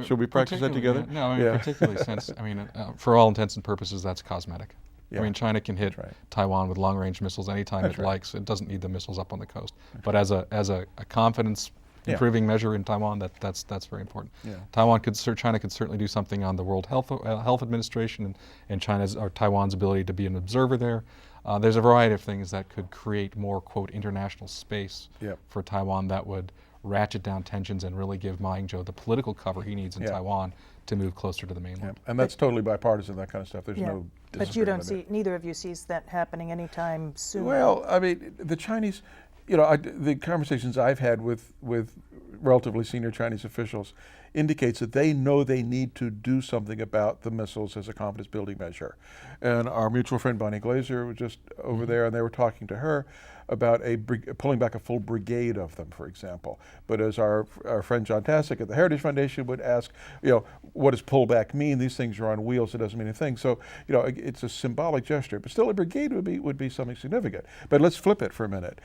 Should we practice that together? No, I mean, particularly since, I mean, for all intents and purposes, that's cosmetic. Yeah. I mean, China can hit Taiwan with long-range missiles anytime it likes. It doesn't need the missiles up on the coast. But as a confidence improving measure in Taiwan, that's very important. Yeah. China could certainly do something on the World Health Administration and Taiwan's ability to be an observer there. There's a variety of things that could create more, quote, international space for Taiwan that would ratchet down tensions and really give Ma Ying-jeou the political cover he needs in Taiwan to move closer to the mainland. And that's totally bipartisan, that kind of stuff. There's no disagreement. But you don't see, neither of you sees that happening anytime soon. Well, I mean, the Chinese, you know, the conversations I've had with relatively senior Chinese officials indicates that they know they need to do something about the missiles as a confidence building measure. And our mutual friend Bonnie Glaser was just over there, and they were talking to her about pulling back a full brigade of them, for example. But as our friend John Tasek at the Heritage Foundation would ask, you know, what does pullback mean? These things are on wheels, it doesn't mean anything. So, you know, it's a symbolic gesture, but still a brigade would be something significant. But let's flip it for a minute.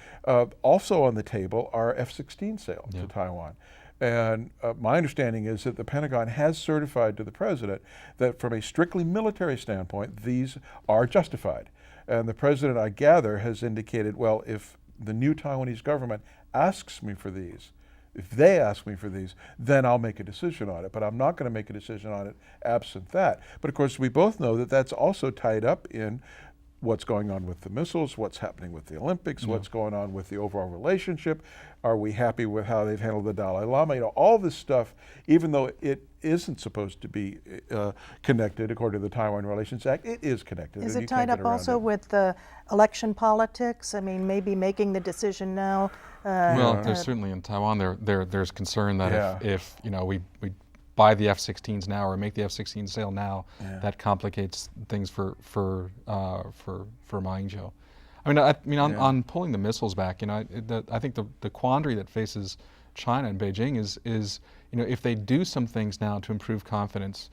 Also on the table are F-16 sales to Taiwan. And my understanding is that the Pentagon has certified to the president that from a strictly military standpoint, these are justified. And the president, I gather, has indicated, well, if the new Taiwanese government asks me for these, if they ask me for these, then I'll make a decision on it. But I'm not going to make a decision on it absent that. But of course, we both know that that's also tied up in what's going on with the missiles, what's happening with the Olympics, what's going on with the overall relationship. Are we happy with how they've handled the Dalai Lama? You know, all this stuff, even though it isn't supposed to be connected according to the Taiwan Relations Act, it is connected. Is it tied up also with the election politics? I mean, maybe making the decision now. Well, there's certainly in Taiwan there's concern that if you know we buy the F-16s now or make the F-16 sale now, that complicates things for Ma Ying-jeou. I mean, on pulling the missiles back, you know, I think the quandary that faces China and Beijing is you know, if they do some things now to improve confidence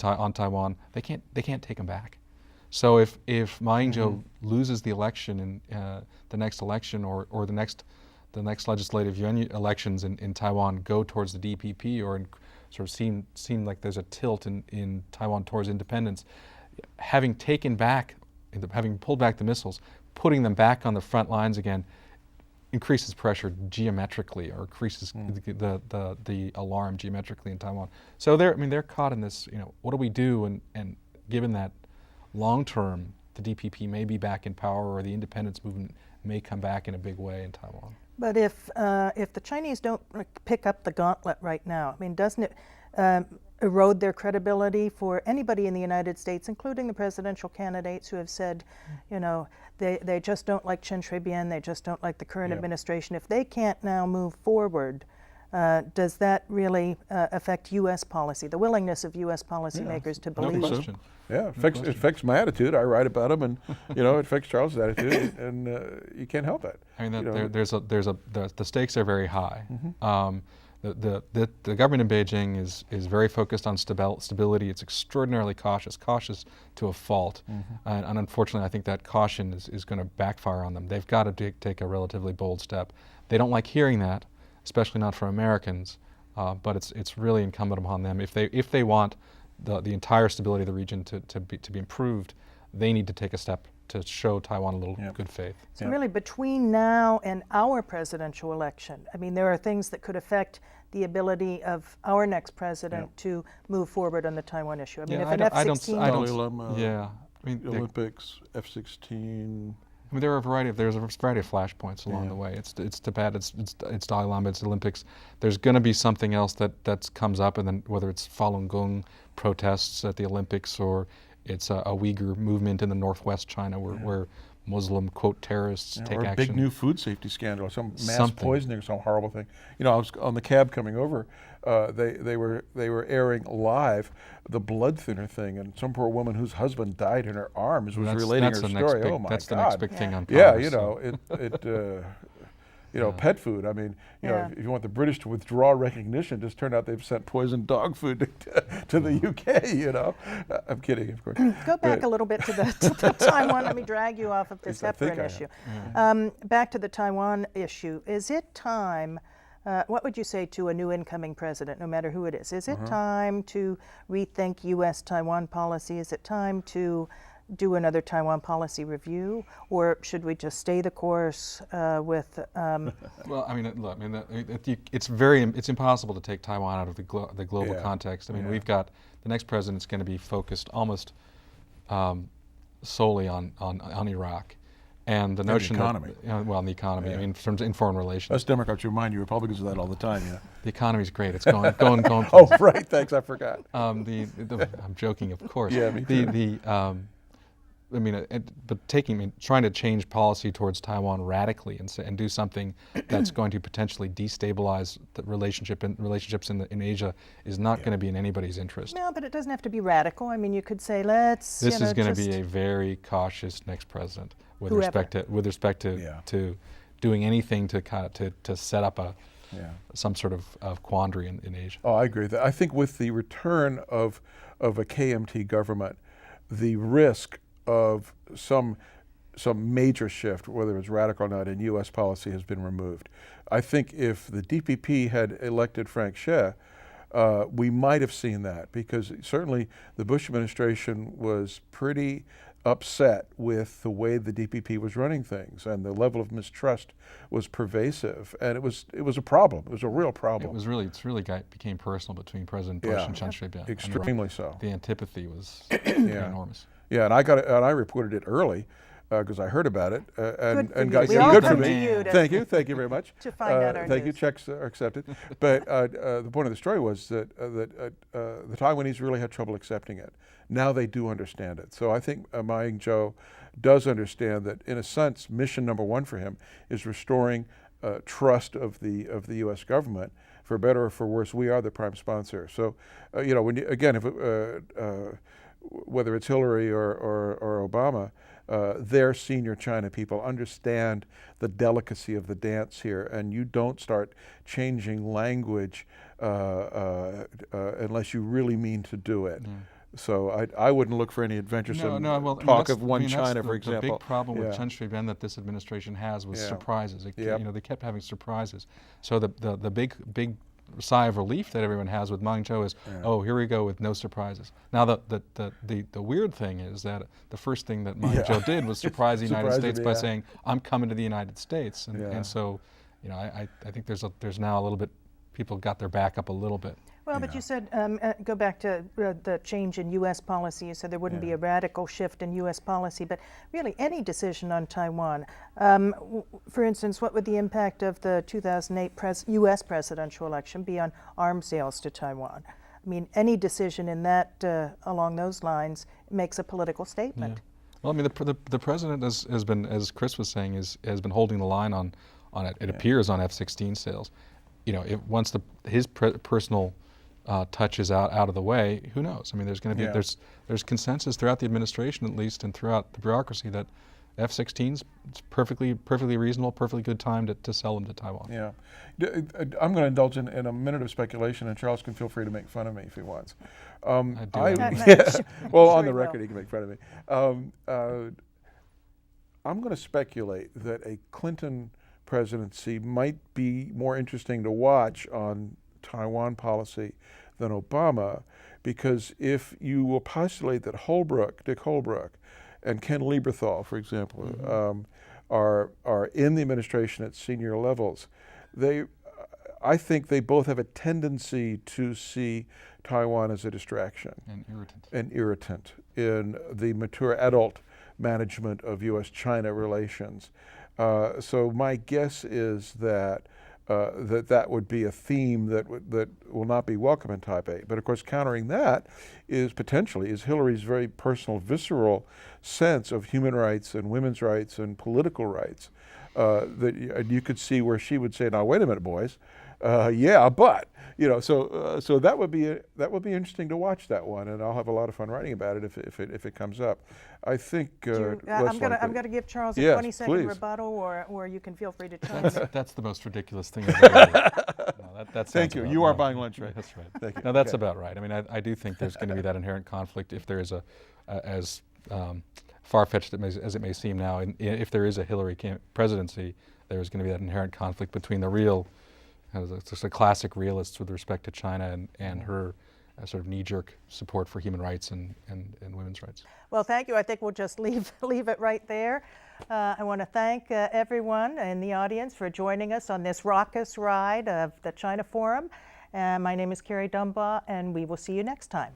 on Taiwan, they can't take them back. So if Ma Ying-jeou loses the election in the next election or the next legislative elections in Taiwan go towards the DPP or sort of seem like there's a tilt in Taiwan towards independence, having pulled back the missiles, putting them back on the front lines again increases pressure geometrically or increases the alarm geometrically in Taiwan. So they're caught in this, you know, what do we do? And given that long term the DPP may be back in power or the independence movement may come back in a big way in Taiwan. But if the Chinese don't pick up the gauntlet right now, I mean, doesn't it erode their credibility for anybody in the United States, including the presidential candidates who have said, you know, they just don't like Chen Shui-bian, they just don't like the current administration. If they can't now move forward, does that really affect U.S. policy, the willingness of U.S. policymakers to believe? No question. Yeah, it affects my attitude. I write about them, and you know, it affects Charles' attitude, and you can't help it. I mean, the stakes are very high. The government in Beijing is very focused on stability. It's extraordinarily cautious to a fault, and unfortunately, I think that caution is going to backfire on them. They've got to take a relatively bold step. They don't like hearing that, especially not from Americans. But it's really incumbent upon them if they want the entire stability of the region to be improved, they need to take a step to show Taiwan a little good faith. So really between now and our presidential election, I mean, there are things that could affect the ability of our next president to move forward on the Taiwan issue. I mean, if an F-16... Olympics, F-16... I mean, there's a variety of flashpoints along the way. It's Tibet, it's Dalai Lama, it's Olympics. There's going to be something else that comes up, and then whether it's Falun Gong protests at the Olympics or it's a Uyghur movement in the northwest China where Muslim, quote, terrorists take or a action. big new food safety scandal, some mass poisoning or some horrible thing. You know, I was on the cab coming over, they were airing live the blood thinner thing, and some poor woman whose husband died in her arms was relating her story. Oh my God. That's the next big thing on Congress. Congress. You know, you know, pet food. I mean, you know, if you want the British to withdraw recognition, just turned out they've sent poisoned dog food to the UK, you know. I'm kidding, of course. Go back a little bit to the Taiwan. Let me drag you off of this heparin issue. Back to the Taiwan issue. Is it time what would you say to a new incoming president, no matter who it is? Is it time to rethink U.S.-Taiwan policy? Is it time to do another Taiwan policy review, or should we just stay the course with? Well, I mean, look, I mean, it's impossible to take Taiwan out of the global context. I mean, we've got the next president's going to be focused almost solely on Iraq, and the notion the economy. Well, in the economy. I mean, in foreign relations. Us Democrats remind you Republicans of that all the time. Yeah. The economy's great. It's going. Oh, right. Thanks. I forgot. I'm joking, of course. Yeah, me too. I mean, trying to change policy towards Taiwan radically and do something that's going to potentially destabilize the relationships in Asia is not going to be in anybody's interest. No, but it doesn't have to be radical. I mean, you could say, let's. This is going to be a very cautious next president with respect to doing anything to set up some sort of quandary in Asia. Oh, I agree with that. I think with the return of a KMT government, the risk of some major shift, whether it's radical or not, in U.S. policy has been removed. I think if the DPP had elected Frank Hsieh, we might have seen that, because certainly the Bush administration was pretty upset with the way the DPP was running things, and the level of mistrust was pervasive, and it was a problem. It was a real problem. Became personal between President Bush and Chen Shui-bian. Extremely so. The antipathy was enormous. Yeah, and I reported it early because I heard about it and got we all good come for to me. you to Thank you very much. to find out our Thank you. news. Checks are accepted. But the point of the story was that the Taiwanese really had trouble accepting it. Now they do understand it. So I think Ma Ying-jeou does understand that, in a sense, mission number one for him is restoring trust of the U.S. government. For better or for worse, we are the prime sponsor. So whether it's Hillary or Obama, their senior China people understand the delicacy of the dance here, and you don't start changing language unless you really mean to do it. So I wouldn't look for any adventuresome talk of one China, for example. The big problem with Chen Shui-bian that this administration has was surprises. They kept having surprises. So the big sigh of relief that everyone has with Ma Ying-jeou is, oh, here we go with no surprises. Now the weird thing is that the first thing that Ma Ying-jeou did was surprise the United States by saying, I'm coming to the United States, and so I think there's now a little bit, people got their back up a little bit. Well, but you said, go back to the change in U.S. policy. You said there wouldn't be a radical shift in U.S. policy, but really any decision on Taiwan. For instance, what would the impact of the 2008 U.S. presidential election be on arms sales to Taiwan? I mean, any decision in that, along those lines, makes a political statement. Yeah. Well, I mean, the president has been, as Chris was saying, has been holding the line on it. It appears on F-16 sales. Once his personal touch is out of the way, who knows? I mean, there's going to be there's consensus throughout the administration, at least, and throughout the bureaucracy that F-16s, it's perfectly reasonable, perfectly good time to sell them to Taiwan. Yeah, I'm going to indulge in a minute of speculation, and Charles can feel free to make fun of me if he wants. Well, on the record, he can make fun of me. I'm going to speculate that a Clinton presidency might be more interesting to watch on Taiwan policy than Obama, because if you will postulate that Dick Holbrooke, and Ken Lieberthal, for example, are in the administration at senior levels, I think they both have a tendency to see Taiwan as a distraction and irritant in the mature adult management of U.S.-China relations. So my guess is that that would be a theme that will not be welcome in Taipei. But of course, countering that is Hillary's very personal, visceral sense of human rights and women's rights and political rights. That you could see where she would say, "Now wait a minute, boys, but." So that would be interesting to watch that one, and I'll have a lot of fun writing about it if it comes up. I think I'm going to give Charles a 20-second rebuttal, or you can feel free to chime in. That's the most ridiculous thing I've ever heard. Thank you. You are buying lunch, right? That's right. Thank you. No, that's about right. I mean, I do think there's going to be that inherent conflict if there is as far-fetched as it may seem now, if there is a Hillary presidency, there's going to be that inherent conflict between the real kind of just a classic realist with respect to China and her sort of knee-jerk support for human rights and women's rights. Well, thank you. I think we'll just leave it right there. I want to thank everyone in the audience for joining us on this raucous ride of the China Forum. My name is Kerry Dumbaugh, and we will see you next time.